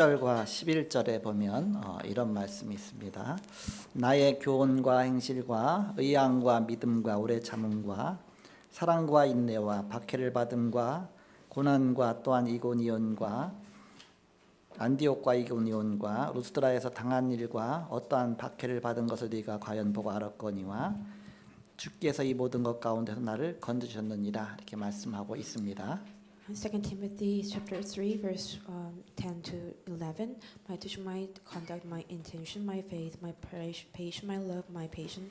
10절과 11절에 보면 이런 말씀이 있습니다. 나의 교훈과 행실과 의향과 믿음과 오래 참음과 사랑과 인내와 박해를 받음과 고난과 또한 이고니온과 안디옥과 이고니온과 루스드라에서 당한 일과 어떠한 박해를 받은 것을 네가 과연 보고 알았거니와 주께서 이 모든 것 가운데서 나를 건지셨느니라 이렇게 말씀하고 있습니다. 2 Timothy chapter 3 verse 10 to 11. My teacher, my conduct, my intention, my faith, my patience, my love, my patience.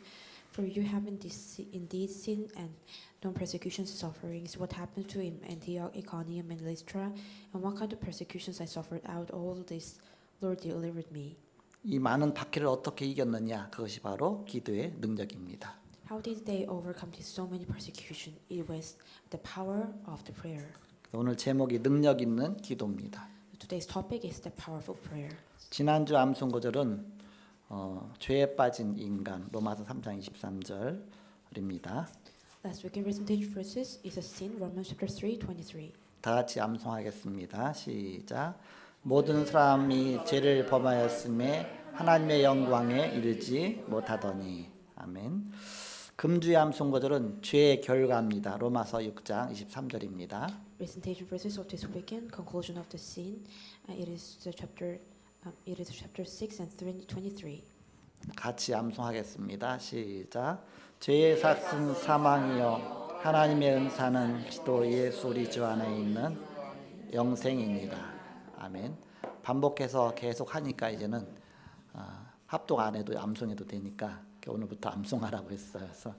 For you have indeed seen and known persecutions and sufferings. What happened to Antioch, Iconium, and Lystra, and what kind of persecutions I suffered out. All this, Lord delivered me. 이 많은 박해를 어떻게 이겼느냐? 그것이 바로 기도의 능력입니다. How did they overcome this so many persecution? It was the power of the prayer. 오늘 제목이 능력 있는 기도입니다. Today's topic is the powerful prayer. 지난주 암송 구절은 죄에 빠진 인간 로마서 3장 23절입니다. Last week in presentation verses is a sin Romans chapter 3:23. 다 같이 암송하겠습니다. 시작. 모든 사람이 죄를 범하였음에 하나님의 영광에 이르지 못하더니. 아멘. 금주의 암송 구절은 죄의 결과입니다. 로마서 6장 23절입니다. Presentation verses of this weekend, conclusion of the sin. It is chapter 6 and 23. 같이 암송하겠습니다. 시작. 죄의 삭은 사망이요 하나님의 은사는 그리스도 예수 우리 주 안에 있는 영생입니다. 아멘. 반복해서 계속 하니까 이제는 합독 안 해도 암송해도 되니까 오늘부터 암송하라고 했어요. 그래서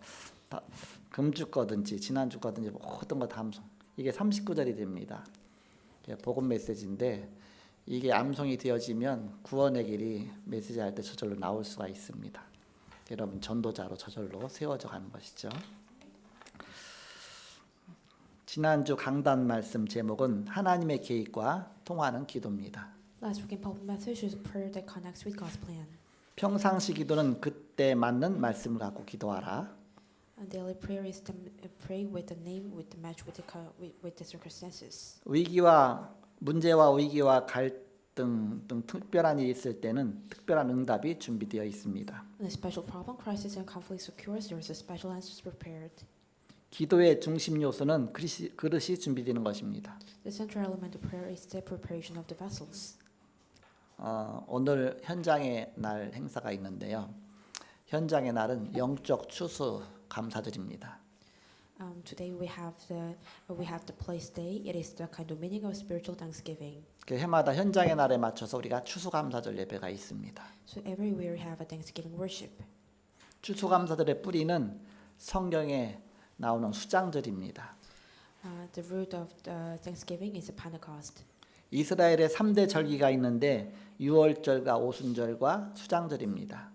금주 거든지 지난주 거든지 모든 거 다 암송. 이게 39절이 됩니다. 복음 메시지인데 이게 암송이 되어지면 구원의 길이 메시지 할 때 저절로 나올 수가 있습니다. 여러분 전도자로 저절로 세워져 가는 것이죠. 지난주 강단 말씀 제목은 하나님의 계획과 통하는 기도입니다. Last weekend public message is a prayer that connects with God's plan. 평상시 기도는 그때 맞는 말씀을 갖고 기도하라. And daily prayer is to pray with the name, with the match, with the circumstances. 문제와 위기와 갈등 등 특별한 일이 있을 때는 특별한 응답이 준비되어 있습니다. When a special problem, crisis, and conflict occurs, there is a special answer prepared. 기도의 중심 요소는 그릇이 준비되는 것입니다. The central element of prayer is the preparation of the vessels. 오늘 현장의 날 행사가 있는데요. 현장의 날은 영적 추수 감사절입니다. Today we have the place day. It is the kind of meaning of spiritual thanksgiving. 그 해마다 현장의 날에 맞춰서 우리가 추수 감사절 예배가 있습니다. So everywhere we have a thanksgiving worship. 추수 감사절의 뿌리는 성경에 나오는 수장절입니다. The root of the thanksgiving is a Pentecost. 이스라엘의 3대 절기가 있는데 유월절과 오순절과 수장절입니다.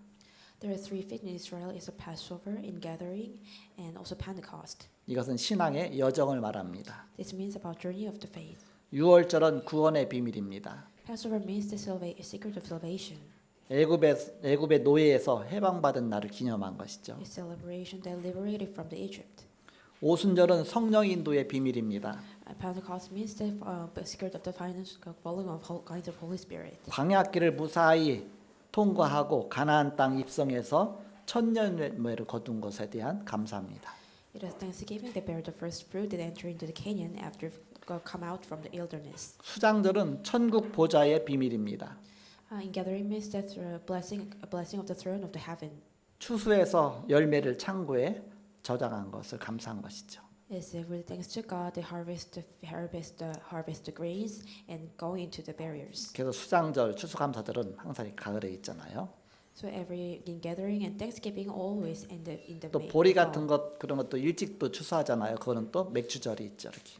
There are three feasts in Israel: is a Passover, Ingathering, and also Pentecost. 이것은 신앙의 여정을 말합니다. This means about journey of the faith. 유월절은 구원의 비밀입니다. Passover means the secret of salvation. 애굽의 노예에서 해방받은 날을 기념한 것이죠. A celebration that liberated from the Egypt. 오순절은 성령 인도의 비밀입니다. Pentecost means the secret of the following of kinds of Holy Spirit. 광야길을 무사히 통과하고 가나안 땅 입성해서 천년매를 거둔 것에 대한 감사합니다. It is thanksgiving that bear the first fruit that enter into the Canaan after come out from the wilderness. 수장절은 천국 보좌의 비밀입니다. Ingathering means that a blessing of the throne of the heaven. 추수해서 열매를 창고에 저장한 것을 감사한 것이죠. Is with thanks to God, they harvest the grains and go into the barriers. 그래서 수장절, 추수감사절은 항상 가을에 있잖아요. So every ingathering and thanksgiving always in the 또 보리 같은 것 그런 것도 일찍 또 추수하잖아요. 그거는 또 맥주절이 있죠, 이렇게.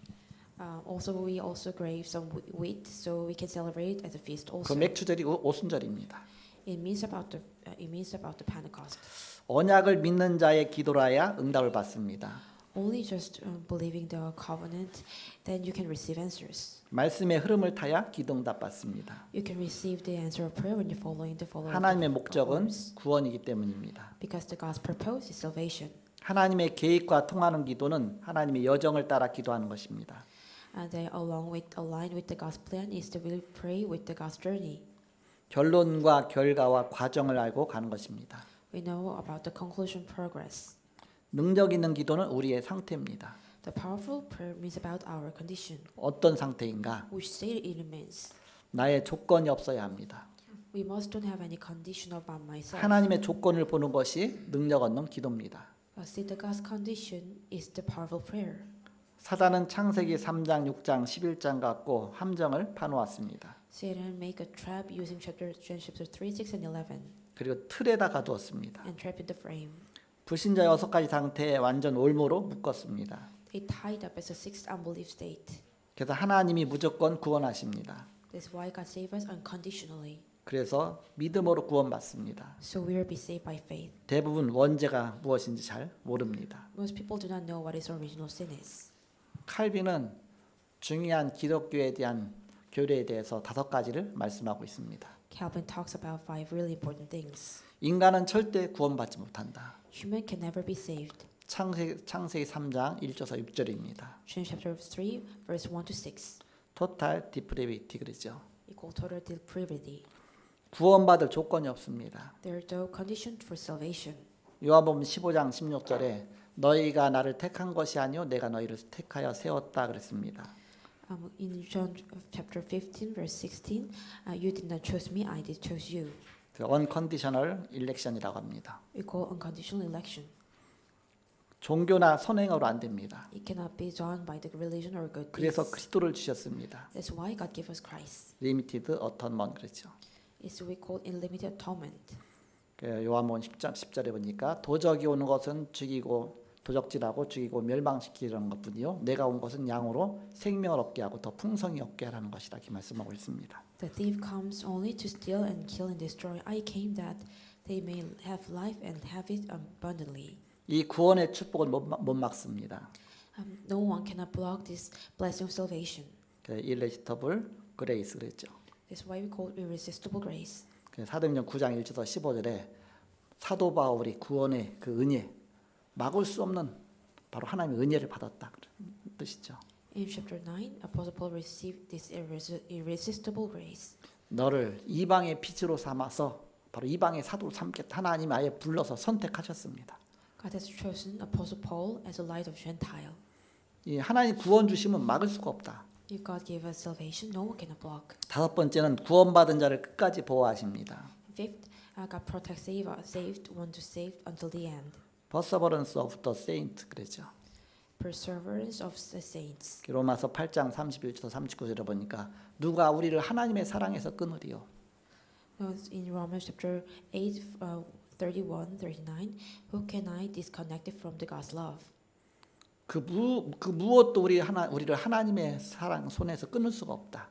Also we also grave some wheat, so we can celebrate as a feast also. 그 맥주절이 오순절입니다. It means about the Pentecost. 언약을 믿는 자의 기도라야 응답을 받습니다. Only just believing the covenant, then you can receive answers. 말씀의 흐름을 타야 기도응답 받습니다. You can receive the answer of prayer when you're following the 하나님의 목적은 구원이기 때문입니다. Because the God's purpose is salvation. 하나님의 계획과 통하는 기도는 하나님의 여정을 따라 기도하는 것입니다. and they align with the God's plan is to really pray with the God's journey. 결론과 결과와 과정을 알고 가는 것입니다. We know about the conclusion progress. 능력 있는 기도는 우리의 상태입니다. The powerful prayer means about our condition, 어떤 상태인가? which state it means. 나의 조건이 없어야 합니다. We must don't have any condition about myself. 하나님의 조건을 보는 것이 능력 얻는 기도입니다. See the God's condition is the powerful prayer. 사단은 창세기 3장, 6장, 11장 갖고 함정을 파놓았습니다. Satan make a trap using chapter 3, 6, and 11, 그리고 틀에다 가두었습니다. and trap in the frame. 불신자 6가지 상태에 완전 올무로 묶었습니다. They tied up as a sixth unbelief state. 그래서 하나님이 무조건 구원하십니다. That's why God save us unconditionally. 그래서 믿음으로 구원받습니다. So we will be saved by faith. 대부분 원죄가 무엇인지 잘 모릅니다. Most people do not know what his original sin is. 칼빈은 중요한 기독교에 대한 교리에 대해서 5가지를 말씀하고 있습니다. Calvin talks about 5 really important things. 인간은 절대 구원받지 못한다. Human can never be saved. 창세기 3장 1절에서 6절입니다. Genesis chapter 3, verse 1 to 6. 토탈 디프레비티 그러죠. Equal total depravity. 구원받을 조건이 없습니다. There is no condition for salvation. 요한복음 15장 16절에 너희가 나를 택한 것이 아니요 내가 너희를 택하여 세웠다 그랬습니다. In John chapter 15, verse 16, you did not choose me, I did choose you. unconditional election이라고 합니다. We call unconditional election. 종교나 선행으로 안 됩니다. It cannot be done by the religion or good 그래서 deeds. 그리스도를 주셨습니다. That's why God gave us Christ. Limited atonement 그렇죠. It's we call unlimited atonement. 요한복음 10절에 보니까 도적이 오는 것은 죽이고 도적질하고 죽이고 멸망시키려는 것뿐이요 내가 온 것은 양으로 생명을 얻게 하고 더 풍성히 얻게 하라는 것이다 이렇게 말씀하고 있습니다. The thief comes only to steal and kill and destroy. I came that they may have life and have it abundantly. 이 구원의 축복을 못 막습니다. No one cannot block this blessing of salvation. irresistible grace 그랬죠. That's why we call it irresistible grace. 사도행전 9장 1절에서 15절에 사도 바울이 구원의 그 은혜 막을 수 없는 바로 하나님의 은혜를 받았다 그런 뜻이죠. In chapter 9, Apostle Paul received this irresistible grace. 너를 이방의 빛으로 삼아서 바로 이방의 사도로 삼겠다. 하나님 아예 불러서 선택하셨습니다. God has chosen Apostle Paul as a light of Gentile. 이 하나님 구원 주시면 막을 수가 없다. If God gave us salvation, no one cannot block. 5번째는 구원받은 자를 끝까지 보호하십니다. Fifth, God protects saved one to save until the end. Perseverance of the saint 그랬죠. Perseverance of the saints. 로마서 8장 31절에서 39절에 보니까 누가 우리를 하나님의 사랑에서 끊으리요. In Romans chapter 8, 31, 39, who can I disconnect from the God's love? 그 무엇도 우리를 하나님의 사랑 손에서 끊을 수가 없다.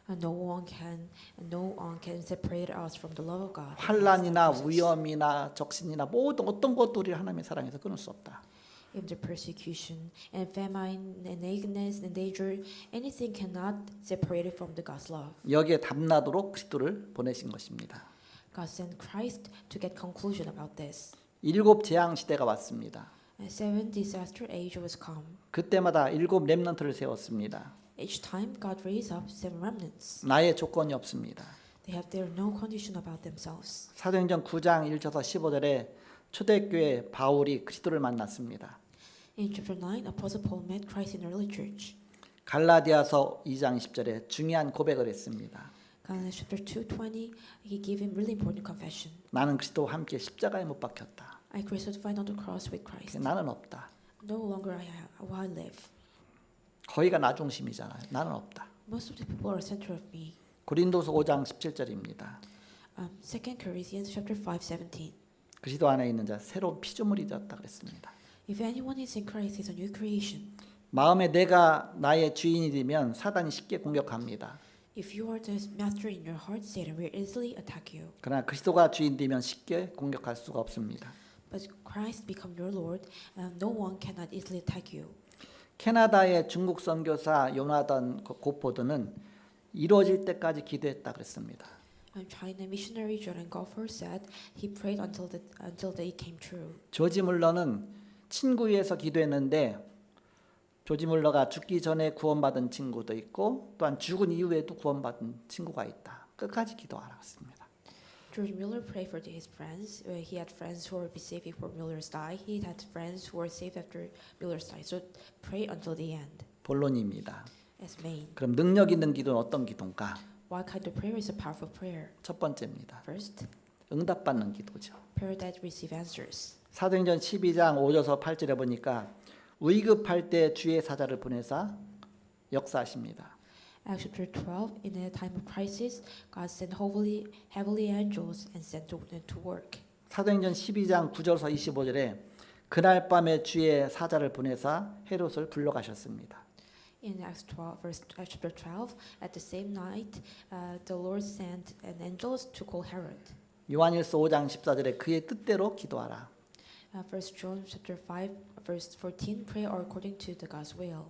No one can separate us from the love of God. 환난이나 위험이나 적신이나 모든 어떤 것도 우리를 하나님의 사랑에서 끊을 수 없다. Even the persecution and famine and nakedness and danger, anything cannot separate it from the God's love. 여기에 담나도록 그리스도를 보내신 것입니다. God sent Christ to get conclusion about this. 7 재앙 시대가 왔습니다. And 7 disaster age was come. 그때마다 7 렘넌트를 세웠습니다. Each time God raised up 7 remnants. 나의 조건이 없습니다. They have their no condition about themselves. 사도행전 9장 1절에서 15절에 초대교회 바울이 그리스도를 만났습니다. In chapter 9, Apostle Paul met Christ in early church. 갈라디아서 2장 10절에 중요한 고백을 했습니다. Galatians chapter 2:20, he gave him really important confession. 나는 그리스도와 함께 십자가에 못 박혔다. I crucified on the cross with Christ. 나는 없다. No longer I live. 거기가 나 중심이잖아요. 나는 없다. Most of the people are center of me. 고린도서 5장 17절입니다. 2 Corinthians chapter 5:17. 그리스도 안에 있는 자 새로운 피조물이 되었다 그랬습니다. If anyone is in Christ, is a new creation. 마음에 내가 나의 주인이 되면 사단이 쉽게 공격합니다. If you are the master in your heart, Satan will easily attack you. 그러나 그리스도가 주인 되면 쉽게 공격할 수가 없습니다. But Christ become your Lord, no one cannot easily attack you. 캐나다의 중국 선교사 요나단 고포드는 이루어질 때까지 기도했다 그랬습니다. China missionary Jordan Gopher said he prayed until the it came true. 조지 물러는 친구 위해서 기도했는데 조지 물러가 죽기 전에 구원받은 친구도 있고 또한 죽은 이후에도 구원받은 친구가 있다. 끝까지 기도하라 했습니다. George Mueller prayed for his friends. He had friends who were saved before Mueller's die. He had friends who were saved after Mueller's die. So pray until the end. 본론입니다. As main. 그럼 능력 있는 기도는 어떤 기도인가? What kind of prayer is a powerful prayer? 첫 번째입니다. First, 응답받는 기도죠. prayer that receive answers. 사도행전 12장 5절에서 8절에 보니까 위급할 때 주의 사자를 보내사 역사하십니다. Acts chapter 12, in a time of crisis, God sent heavenly angels and sent them to work. 사도행전 12장 9절에서 25절에 그날 밤에 주의 사자를 보내사 헤롯을 불러가셨습니다. In Acts chapter 12, at the same night, the Lord sent an angels to call Herod. 요한일서 5장 14절에 그의 뜻대로 기도하라. 1 John chapter 5, verse 14, pray according to the God's will.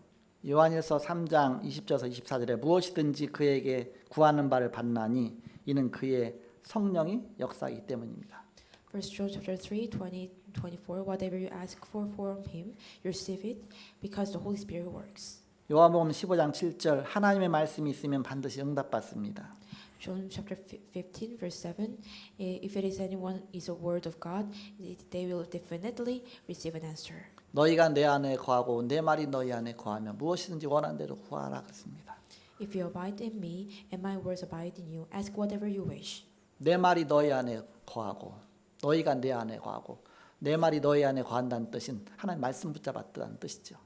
요한일서 3장 20절에서 24절에 무엇이든지 그에게 구하는 바를 받나니 이는 그의 성령이 역사이기 때문입니다. 1 John chapter 3, 20, 24, whatever you ask for from him, you receive it because the Holy Spirit works. 요한복음 15장 7절 하나님의 말씀이 있으면 반드시 응답받습니다. John chapter 15, verse 7, if it is anyone is a word of God, they will definitely receive an answer. 너희가 내 안에 거하고 내 말이 너희 안에 거하면 무엇이든지 원하는 대로 구하라 그랬습니다. If you abide in me and my words abide in you, ask whatever you wish. 내 말이 너희 안에 거하고 너희가 내 안에 거하고 내 말이 너희 안에 거한다는 뜻은 하나님 말씀 붙잡았다는 뜻이죠.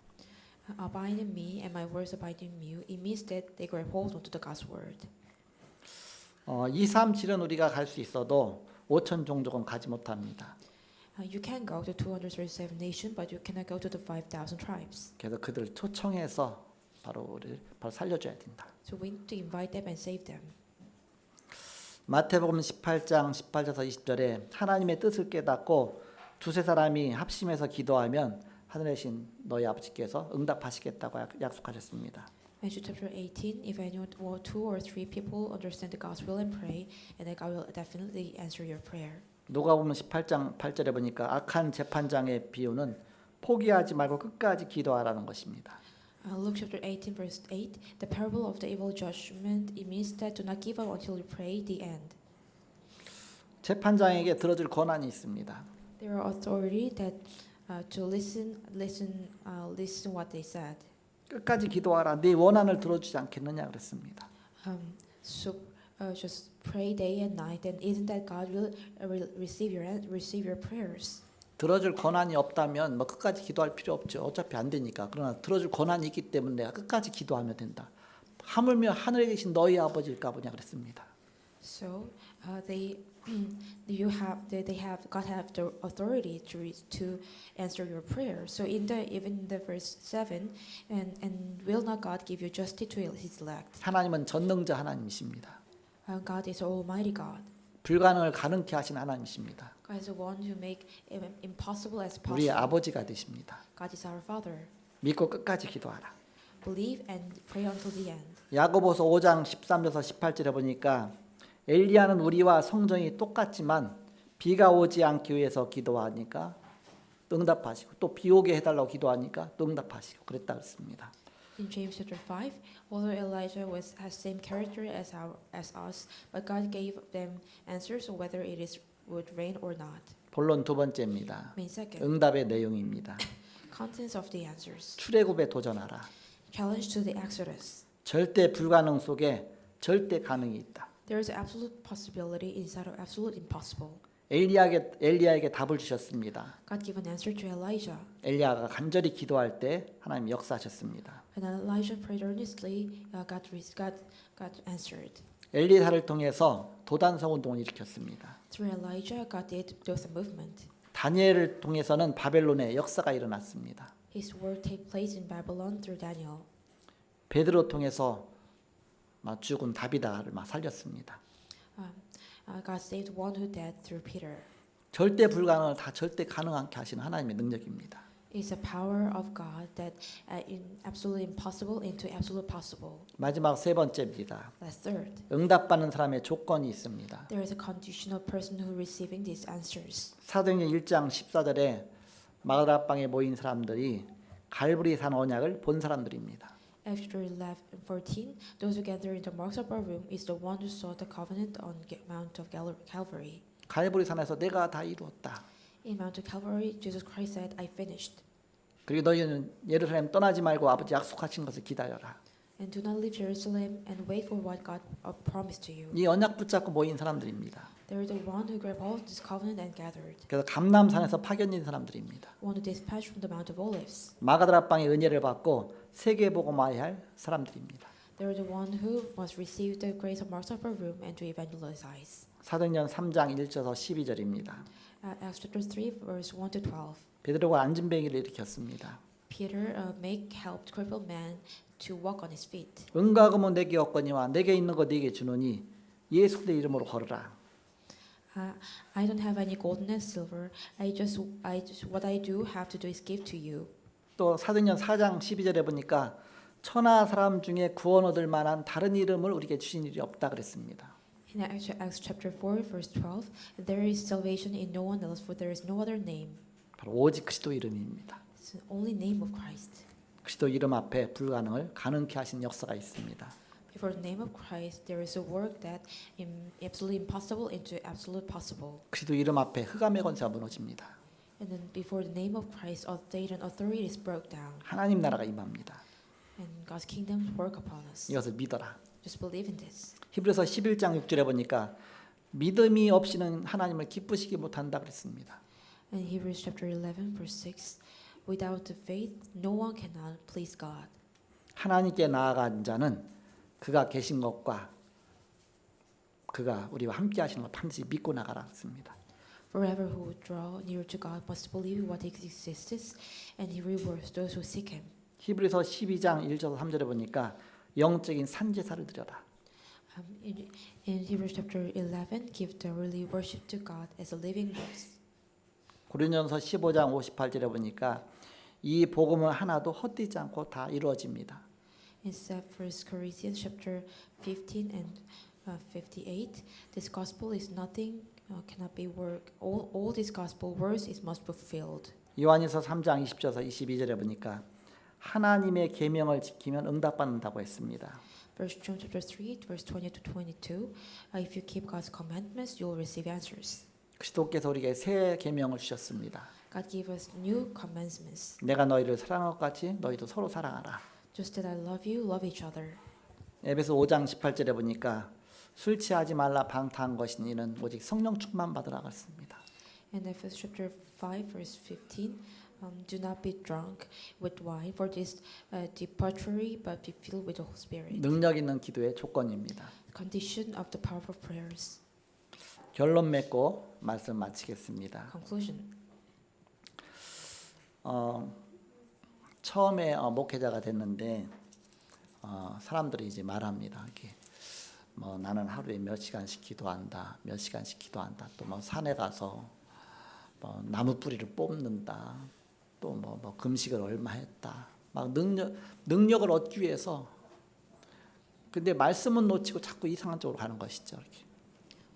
Abide in me and my words abide in you. It means that they grab hold onto the God's word. 2, 3, 7은 우리가 갈 수 있어도 5천 종족은 가지 못합니다. You can go to 237 nations, but you cannot go to the 5,000 tribes. 그래서 그들을 초청해서 바로 살려줘야 된다. So we need to invite them and save them. 마태복음 18장 18절에서 20절에 하나님의 뜻을 깨닫고 두세 사람이 합심해서 기도하면 하늘에 계신 너희 아버지께서 응답하시겠다고 약속하셨습니다. Matthew chapter 18, if anyone or two or three people understand the God's will and pray, and then God will definitely answer your prayer. 누가복음 18장 8절에 보니까 악한 재판장의 비유는 포기하지 말고 끝까지 기도하라는 것입니다. Luke chapter 18, verse 8, the parable of the evil judgment, it means that do not give up until you pray the end. 재판장에게 들어줄 권한이 있습니다. There are authority that to listen what they said. 끝까지 기도하라. 네 원한을 들어주지 않겠느냐 그랬습니다. So just pray day and night, and isn't that God will receive your prayers? 들어줄 권한이 없다면 뭐 끝까지 기도할 필요 없죠. 어차피 안 되니까. 그러나 들어줄 권한이 있기 때문에 내가 끝까지 기도하면 된다. 하물며 하늘에 계신 너희 아버지일까 보냐 그랬습니다. So God have the authority to answer your prayer. So even the verse 7, and will not God give you justice to His elect? 하나님은 전능자 하나님이십니다. God is Almighty God. 불가능을 가능케 하신 하나님이십니다. God is the one who make impossible as 우리의 possible. 아버지가 되십니다. God is our Father. 믿고 끝까지 기도하라. Believe and pray until the end. 야고보서 5장 13절에서 18절에 보니까 엘리야는 우리와 성정이 똑같지만 비가 오지 않기 위해서 기도하니까 응답하시고 또 비 오게 해달라고 기도하니까 또 응답하시고 그랬다 그랬습니다. In James chapter 5, although Elijah has same character as us, but God gave them answers whether it would rain or not. 본론 두 번째입니다. Main second, 응답의 내용입니다. contents of the answers. 출애굽에 도전하라. Challenge to the Exodus. 절대 불가능 속에 절대 가능이 있다. There is absolute possibility inside of absolute impossible. 엘리야에게 답을 주셨습니다. God gave an answer to Elijah. 엘리야가 간절히 기도할 때 하나님 역사하셨습니다. And Elijah prayed earnestly. God answered. 엘리사를 통해서 도단성 운동을 일으켰습니다. Through Elijah, God did Dothan movement. 다니엘을 통해서는 바벨론의 역사가 일어났습니다. His work take place in Babylon through Daniel. 베드로 통해서 죽은 다비다를 살렸습니다. God saved one who died through Peter. 절대 불가능을 다 절대 가능하게 하시는 하나님의 능력입니다. It's a power of God that in absolutely impossible into absolute possible. 마지막 세 번째입니다. That's third. 응답받는 사람의 조건이 있습니다. There is a conditional person who receiving these answers. 사도행전 1장 14절에 마가다락방에 모인 사람들이 갈보리산 언약을 본 사람들입니다. Acts 11:14. Those who gather in the marks upper room is the one who saw the covenant on Mount of Calvary. 갈보리산에서 내가 다 이루었다. In Mount of Calvary, Jesus Christ said, "I finished." 그리고 너희는 예루살렘 떠나지 말고 아버지 약속하신 것을 기다려라. And do not leave Jerusalem and wait for what God promised to you. 이 언약 붙잡고 모인 사람들입니다. They are the one who grabbed hold of this covenant and gathered. 그래서 감람산에서 파견된 사람들입니다. One who dispatched from the Mount of Olives. 마가다라 방의 은혜를 받고 세계복음화해야 할 사람들입니다. They are the one who must receive the grace of marks upper room and to evangelize. 사도행전 3장 1절에서 12절입니다. Acts chapter 3 verse 1 to 12. 베드로가 앉은뱅이를 일으켰습니다. Peter helped crippled man to walk on his feet. 은과 금은 내게 없거니와 내게 있는 거 네게 주노니 예수 그리스도의 이름으로 걸으라. I don't have any gold and silver. What I do have to do is give to you. 또 사도행전 4장 12절에 보니까 천하 사람 중에 구원 얻을 만한 다른 이름을 우리에게 주신 일이 없다 그랬습니다. In Acts chapter 4 verse 12, there is salvation in no one else, for there is no other name. 바로 오직 그리스도 이름입니다. It's the only name of Christ. 그리스도 이름 앞에 불가능을 가능케 하신 역사가 있습니다. Before the name of Christ, there is a work that absolutely impossible into absolute possible. 그리스도 이름 앞에 흑암의 권세가 무너집니다. And then before the name of Christ, Satan authority is broke down, 하나님 나라가 임합니다. and God's kingdom work upon us. 이것을 믿어라. Just believe in this. 히브리서 11장 6절에 보니까 믿음이 없이는 하나님을 기쁘시게 못한다 그랬습니다. And Hebrews chapter 11 verse 6, without the faith, no one cannot please God. 하나님께 나아간 자는 그가 계신 것과 그가 우리와 함께 하시는 것 반드시 믿고 나가라 했습니다. Forever who draw near to God must believe what He exists, and He rewards those who seek Him. 히브리서 12장 1절 3절에 보니까 영적인 산제사를 드려라. In Hebrews chapter 11, give daily worship to God as a living voice. 고린도전서 15장 58절에 보니까 이 복음은 하나도 헛되지 않고 다 이루어집니다. In 1 Corinthians chapter 15 and 58, this gospel is nothing, cannot be work. All these gospel words is must be fulfilled. 요한일서 3장 20절에서 22절에 보니까 하나님의 계명을 지키면 응답받는다고 했습니다. First John chapter 3 verse 20 to 22, if you keep God's commandments, you will receive answers. 그리스도께서 우리에게 새 계명을 주셨습니다. God gave us new commandments. 내가 너희를 사랑한 것 같이 너희도 서로 사랑하라. Just that I love you, love each other. 에베소 5장 18절에 보니까 술 취하지 말라 방탕한 것인 이는 오직 성령 충만 받으라 했습니다. In Ephesians chapter 5 verse 15, do not be drunk with wine, for this debauchery, but be filled with the Holy Spirit. 능력 있는 기도의 조건입니다. Condition of the powerful prayers. 결론 맺고 말씀 마치겠습니다. Conclusion. 처음에 목회자가 됐는데 사람들이 이제 말합니다. 이렇게 뭐 나는 하루에 몇 시간씩 기도한다, 몇 시간씩 기도한다. 또 뭐 산에 가서 뭐 나무 뿌리를 뽑는다. 또 뭐 금식을 얼마 했다. 막 능력을 얻기 위해서. 근데 말씀은 놓치고 자꾸 이상한 쪽으로 가는 것이죠. 이렇게.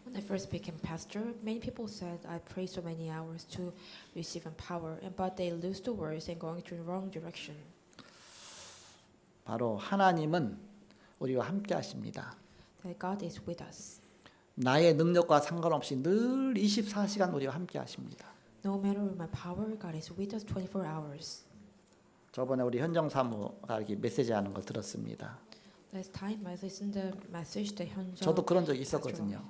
When I first became pastor, many people said I prayed so many hours to receive power, but they lose the words and going to the wrong direction. 바로 하나님은 우리와 함께 하십니다. That God is with us. 나의 능력과 상관없이 늘 24시간 우리와 함께 하십니다. No matter my power, God is with us 24 hours. 저번에 우리 현정 사무가 이렇게 메시지하는 걸 들었습니다. Last time I listened the message that 현정. 저도 그런 적이 있었거든요.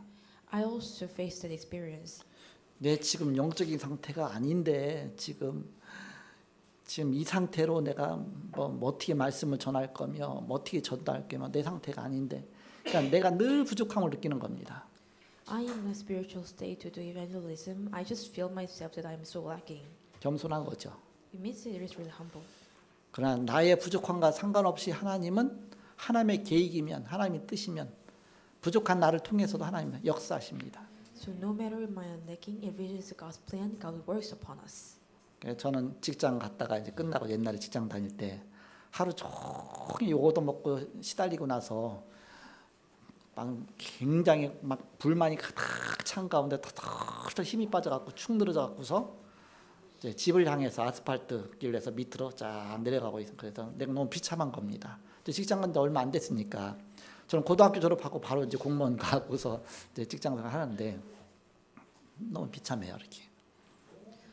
I also faced that experience. 내 지금 영적인 상태가 아닌데 지금 이 상태로 내가 뭐 어떻게 말씀을 전할 거며 뭐 어떻게 전달할 거며 내 상태가 아닌데 그러니까 내가 늘 부족함을 느끼는 겁니다. I am in a spiritual state to do evangelism. I just feel myself that I am so lacking. 겸손한 거죠. It means it is really humble. 그러나 나의 부족함과 상관없이 하나님은 하나님의 계획이면 하나님의 뜻이면 부족한 나를 통해서도 하나님은 역사하십니다. So no matter my lacking, if it is God's plan, God works upon us. 저는 직장 갔다가 이제 끝나고 옛날에 직장 다닐 때 하루 종일 요거도 먹고 시달리고 나서 막 굉장히 막 불만이 가득 찬 가운데 더 힘이 빠져갖고 축 늘어져갖고서 이제 집을 향해서 아스팔트 길에서 밑으로 쫙 내려가고 있어요. 그래서 내가 너무 비참한 겁니다. 이제 직장 간지 얼마 안 됐으니까 저는 고등학교 졸업하고 바로 이제 공무원 가고서 이제 직장생활 하는데 너무 비참해요, 이렇게.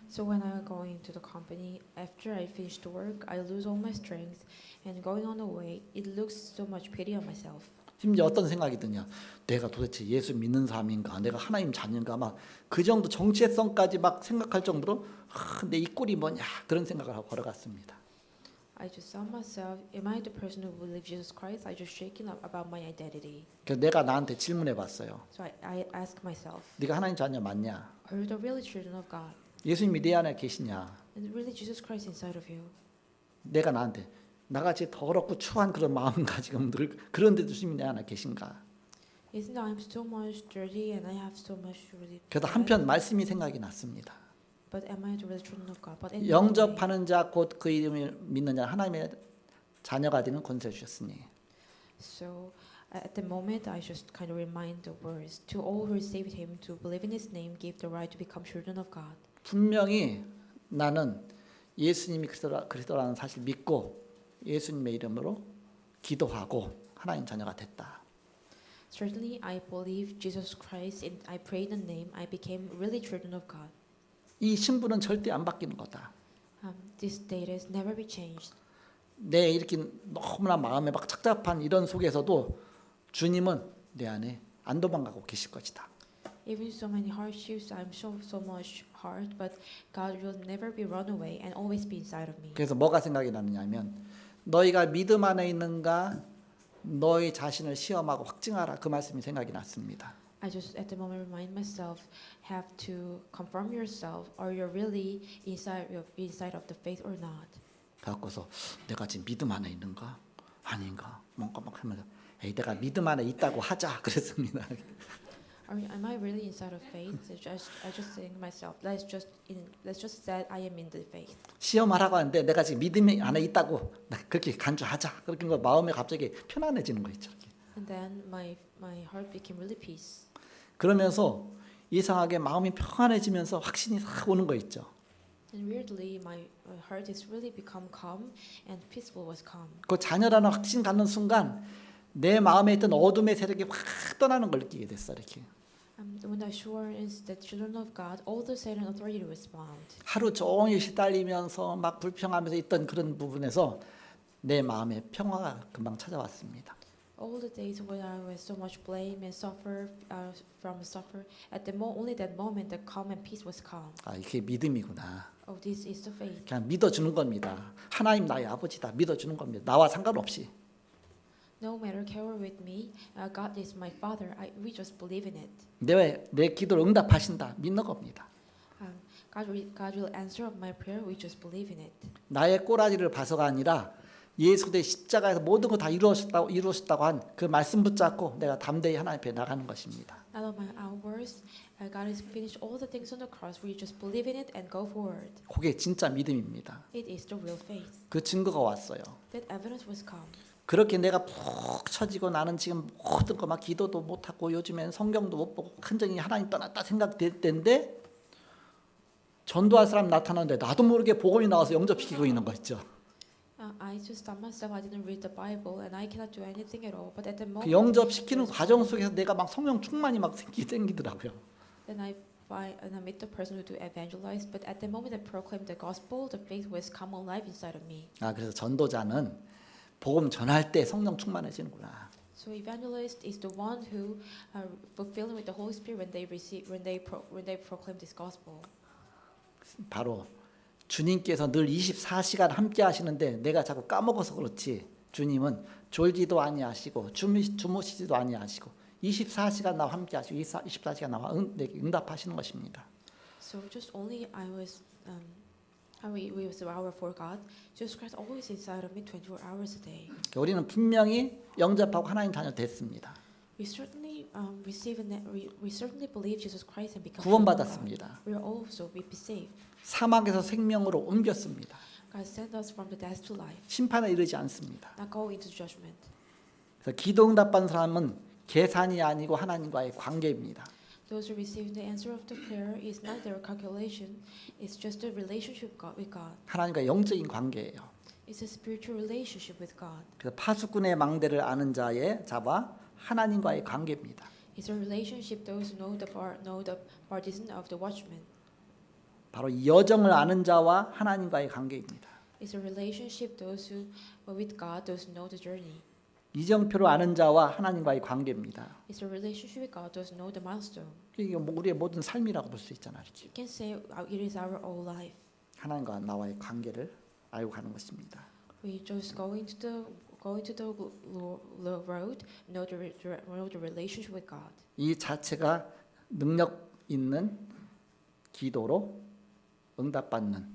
So when I go into the company, after I finish the work, I lose all my strength, and going on the way, it looks so much pity on myself. 심지어 어떤 생각이 드냐? 내가 도대체 예수 믿는 사람인가? 내가 하나님 자녀인가? 막 그 정도 정체성까지 막 생각할 정도로 내 이 꼴이 뭐냐? 그런 생각을 하고 걸어갔습니다. I just saw myself, am I the person who believes Jesus Christ? I just shaken up about my identity. 그래서 내가 나한테 질문해 봤어요. So I ask myself, 네가 하나님 자녀 맞냐? are you the really children of God? 예수님이 내 안에 계시냐? And really Jesus Christ inside of you? 내가 나한테 나같이 더럽고 추한 그런 마음 가지고 늘 그런데도 주님이 내 안에 계신가? Isn't I'm so much dirty and I have so much really 그래서 bad? 한편 말씀이 생각이 났습니다. But am I the real children of God? But anyway, 영접하는 자 곧 그 이름을 믿는 자 하나님의 자녀가 되는 권세 주셨으니 so at the moment I just kind of remind the words to all who received him to believe in his name gave the right to become children of God. 분명히 나는 예수님이 그리스도라는 사실 믿고 예수님의 이름으로 기도하고 하나님 자녀가 됐다. Certainly I believe Jesus Christ and I prayed in name I became really children of God. 이 신분은 절대 안 바뀌는 거다. This status never be changed. 내 이렇게 너무나 마음에 막 착잡한 이런 속에서도 주님은 내 안에 안 도망가고 계실 것이다. Even so many hardships, I'm so much hard, but God will never be run away and always be inside of me. 그래서 뭐가 생각이 나느냐면 너희가 믿음 안에 있는가 너희 자신을 시험하고 확증하라 그 말씀이 생각이 났습니다. I just at the moment remind myself, have to confirm yourself, are you really inside of the faith or not? 그래서 내가 지금 믿음 안에 있는가 아닌가 뭔가 막 하면서 에이 내가 믿음 안에 있다고 하자 그랬습니다. Am I really inside of faith? I just saying to myself, let's just say I am in the faith. 시험하라고 하는데 내가 지금 믿음 안에 있다고 그렇게 간주하자 그렇게 거 마음이 갑자기 편안해지는 거 있죠. And then my heart became really peace. 그러면서 이상하게 마음이 평안해지면서 확신이 싹 오는 거 있죠. And weirdly, my heart is really become calm and peaceful was calm. 그 자녀라는 확신 갖는 순간 내 마음에 있던 어둠의 세력이 확 떠나는 걸 느끼게 됐어 이렇게. When I sure is the children of God, all the Satan authority was bound. 하루 종일 시달리면서 막 불평하면서 있던 그런 부분에서 내 마음에 평화가 금방 찾아왔습니다. All the days when I was so much blame and suffer at only that moment the calm and peace was calm. 아 이게 믿음이구나. Oh, this is the faith. 그냥 믿어주는 겁니다. 하나님 나의 아버지다 믿어주는 겁니다. 나와 상관없이. No matter care with me, God is my Father. We just believe in it. 내 기도를 응답하신다 믿는 겁니다. God will answer my prayer. We just believe in it. 나의 꼬라지를 봐서가 아니라 예수 그리스도의 십자가에서 모든 거 다 이루어졌다고 한 그 말씀 붙잡고 내가 담대히 하나님 앞에 나가는 것입니다. Not of my hours, God has finished all the things on the cross. We just believe in it and go forward. 그게 진짜 믿음입니다. It is the real faith. 그 증거가 왔어요. That evidence was come. 그렇게 내가 푹 처지고 나는 지금 모든 거 막 기도도 못 하고 요즘엔 성경도 못 보고 완전히 하나님 떠났다 생각될 때인데 전도할 사람 나타나는데 나도 모르게 복음이 나와서 영접시키고 있는 거 있죠. I just stopped myself. I didn't read the Bible and I cannot do anything at all. But at the moment, 그 영접시키는 과정 속에서 내가 막 성령 충만이 막 생기더라고요. then I meet the person who do evangelize. But at the moment I proclaim the gospel, the faith was come alive inside of me. 아 그래서 전도자는 복음 전할 때 성령 충만해지는구나. So evangelist is the one who fulfilling with the Holy Spirit when they proclaim this gospel. 바로 주님께서 늘 24시간 함께 하시는데 내가 자꾸 까먹어서 그렇지 주님은 졸지도 아니하시고 주무시지도 아니하시고 24시간 나와 함께 하시고 24시간 나와 응답하시는 것입니다. So just only we was our for God. Jesus Christ always inside of me 24 hours a day. 우리는 분명히 영접하고 하나님 자녀 됐습니다. We certainly we certainly believe Jesus Christ and become 구원받았습니다. We are also we be saved. 사망에서 생명으로 옮겼습니다. God sent us from the death to life. 심판에 이르지 않습니다. Not go into judgment. 그래서 기도 응답받은 사람은 계산이 아니고 하나님과의 관계입니다. Those who receive the answer of the prayer is not their calculation. It's just a relationship with God. 하나님과 영적인 관계예요. It's a spiritual relationship with God. 그래서 파수꾼의 망대를 아는 자의 자와 하나님과의 관계입니다. It's a relationship those who know the partisan of the watchman. 바로 이 여정을 아는 자와 하나님과의 관계입니다. It's a relationship those who are with God, those who know the journey. 이정표를 아는 자와 하나님과의 관계입니다. It's a relationship with God, those who know the milestone. 이게 우리의 모든 삶이라고 볼 수 있잖아요. 이렇게. You can say it is our whole life. 하나님과 나와의 관계를 알고 가는 것입니다. We just going to the road, know the relationship with God. 이 자체가 능력 있는 기도로 응답받는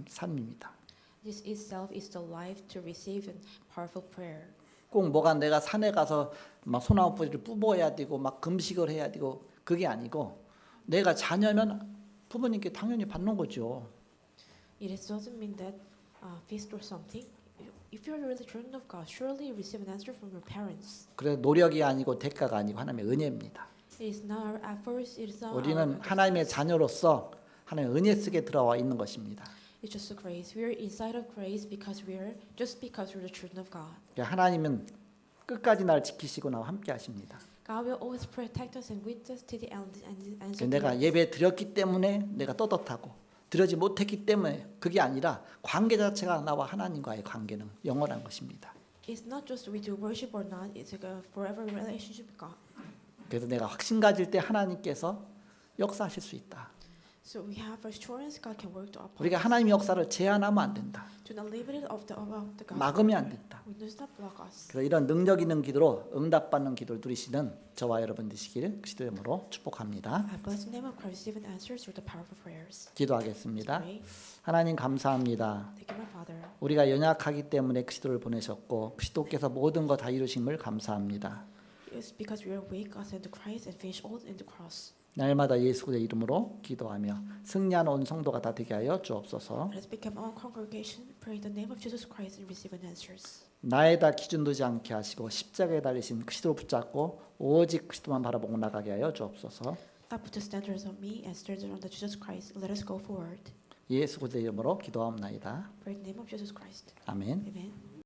삶입니다. This itself is the life to receive a powerful prayer. 꼭 뭐가 내가 산에 가서 막 소나무 뿌리를 뽑아야 되고 막 금식을 해야 되고 그게 아니고 내가 자녀면 부모님께 당연히 받는 거죠. It doesn't mean that feast or something. If you are really children of God, surely you receive an answer from your parents. 그래서 노력이 아니고 대가가 아니고 하나님의 은혜입니다. It is not our efforts. It is not 우리는 하나님의 자녀로서 하나님의 은혜 속에 들어와 있는 것입니다. It's just a grace. We are inside of grace because we are the children of God. 하나님은 끝까지 날 지키시고 나와 함께 하십니다. God will always protect us and with us to the end. 내가 예배 드렸기 때문에 내가 떳떳하고 드리지 못했기 때문에 그게 아니라 관계 자체가 나와 하나님과의 관계는 영원한 것입니다. It's not just we do worship or not. It's a forever relationship with God. 그래서 내가 확신 가질 때 하나님께서 역사하실 수 있다. So we have assurance God can work to upon 우리가 us. 하나님의 역사를 제한하면 안 된다. Do not limit it of the God. 막으면 안 된다. We do not block us. 그래서 이런 능력 있는 기도로 응답받는 기도를 누리시는 저와 여러분 되시기를 그리스도의 이름으로 축복합니다. I bless the name of Christ, even answers through the powerful prayers. 기도하겠습니다. Pray. 하나님 감사합니다. Thank you, my Father. 우리가 연약하기 때문에 그리스도를 보내셨고 그리스도께서 모든 것 다 이루심을 감사합니다. It's because we are weak, God sent Christ and finish all in the cross. 날마다 예수 그리스도의 이름으로 기도하며 승리하는 온 성도가 다 되게 하여 주옵소서. Let us become our congregation. Pray in the name of Jesus Christ and receive an answers. 나에다 기준 두지 않게 하시고 십자가에 달리신 그리스도를 붙잡고 오직 그리스도만 바라보고 나가게 하여 주옵소서. Not put the standards on me and standards on the Jesus Christ. Let us go forward. 예수 그리스도의 이름으로 기도하옵나이다. Pray in the name of Jesus Christ. 아멘. Amen.